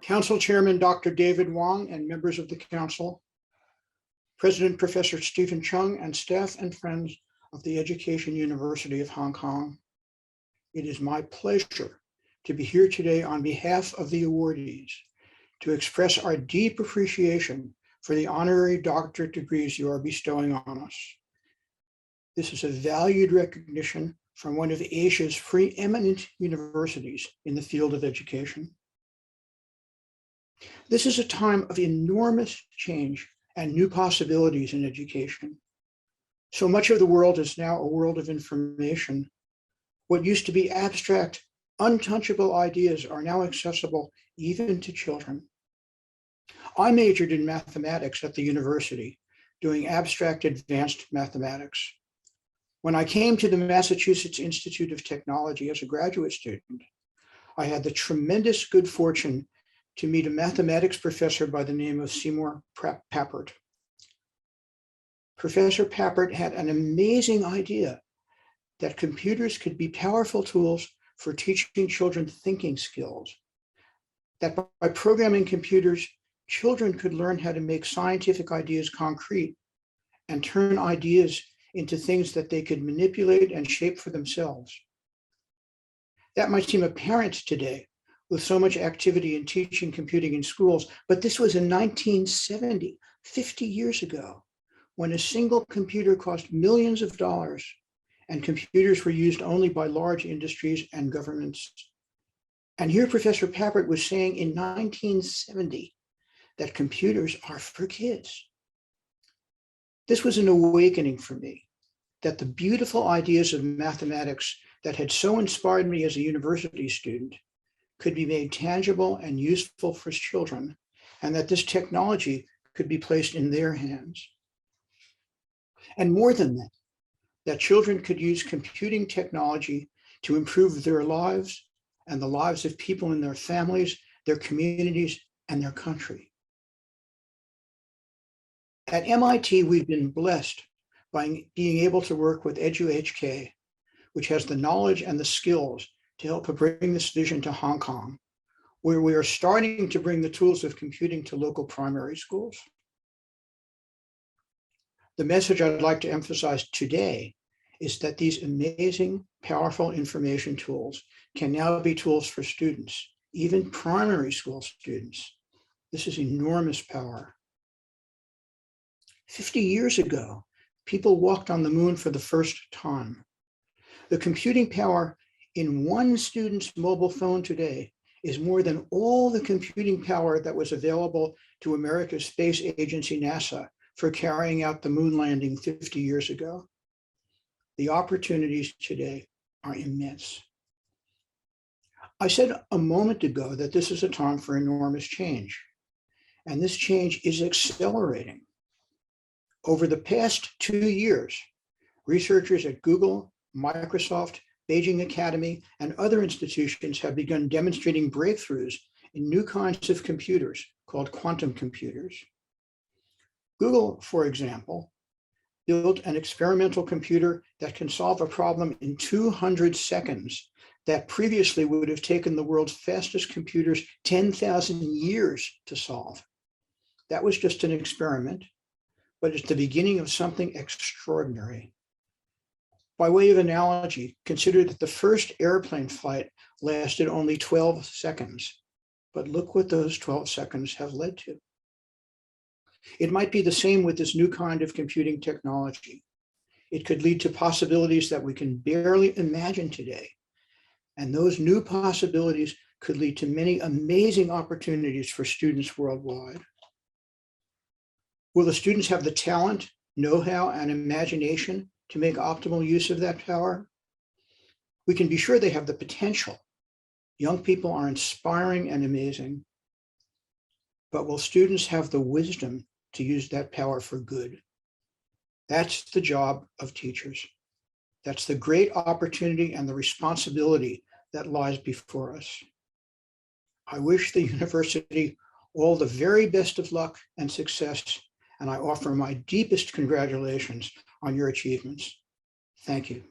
Council Chairman Dr. David Wong and members of the Council, President Professor Stephen Chung, and staff and friends of the Education University of Hong Kong. It is my pleasure to be here today on behalf of the awardees to express our deep appreciation for the honorary doctorate degrees you are bestowing on us. This is a valued recognition from one of Asia's preeminent universities in the field of education. This is a time of enormous change and new possibilities in education. So much of the world is now a world of information. What used to be abstract, untouchable ideas are now accessible even to children. I majored in mathematics at the university, doing abstract advanced mathematics. When I came to the Massachusetts Institute of Technology as a graduate student, I had the tremendous good fortune to meet a mathematics professor by the name of Seymour Papert. Professor Papert had an amazing idea that computers could be powerful tools for teaching children thinking skills, that by programming computers, children could learn how to make scientific ideas concrete and turn ideas into things that they could manipulate and shape for themselves. That might seem apparent today with so much activity in teaching computing in schools, but this was in 1970, 50 years ago, when a single computer cost millions of dollars and computers were used only by large industries and governments. And here Professor Papert was saying in 1970 that computers are for kids. This was an awakening for me, that the beautiful ideas of mathematics that had so inspired me as a university student could be made tangible and useful for children, and that this technology could be placed in their hands. And more than that, that children could use computing technology to improve their lives and the lives of people in their families, their communities, and their country. At MIT, we've been blessed by being able to work with EduHK, which has the knowledge and the skills to help bring this vision to Hong Kong, where we are starting to bring the tools of computing to local primary schools. The message I'd like to emphasize today is that these amazing, powerful information tools can now be tools for students, even primary school students. This is enormous power. 50 years ago, people walked on the moon for the first time. The computing power in one student's mobile phone today is more than all the computing power that was available to America's space agency, NASA, for carrying out the moon landing 50 years ago. The opportunities today are immense. I said a moment ago that this is a time for enormous change, and this change is accelerating. Over the past 2 years, researchers at Google, Microsoft, Beijing Academy, and other institutions have begun demonstrating breakthroughs in new kinds of computers called quantum computers. Google, for example, built an experimental computer that can solve a problem in 200 seconds that previously would have taken the world's fastest computers 10,000 years to solve. That was just an experiment, but it's the beginning of something extraordinary. By way of analogy, consider that the first airplane flight lasted only 12 seconds, but look what those 12 seconds have led to. It might be the same with this new kind of computing technology. It could lead to possibilities that we can barely imagine today. And those new possibilities could lead to many amazing opportunities for students worldwide. Will the students have the talent, know-how, and imagination to make optimal use of that power? We can be sure they have the potential. Young people are inspiring and amazing. But will students have the wisdom to use that power for good? That's the job of teachers. That's the great opportunity and the responsibility that lies before us. I wish the university all the very best of luck and success, and I offer my deepest congratulations on your achievements. Thank you.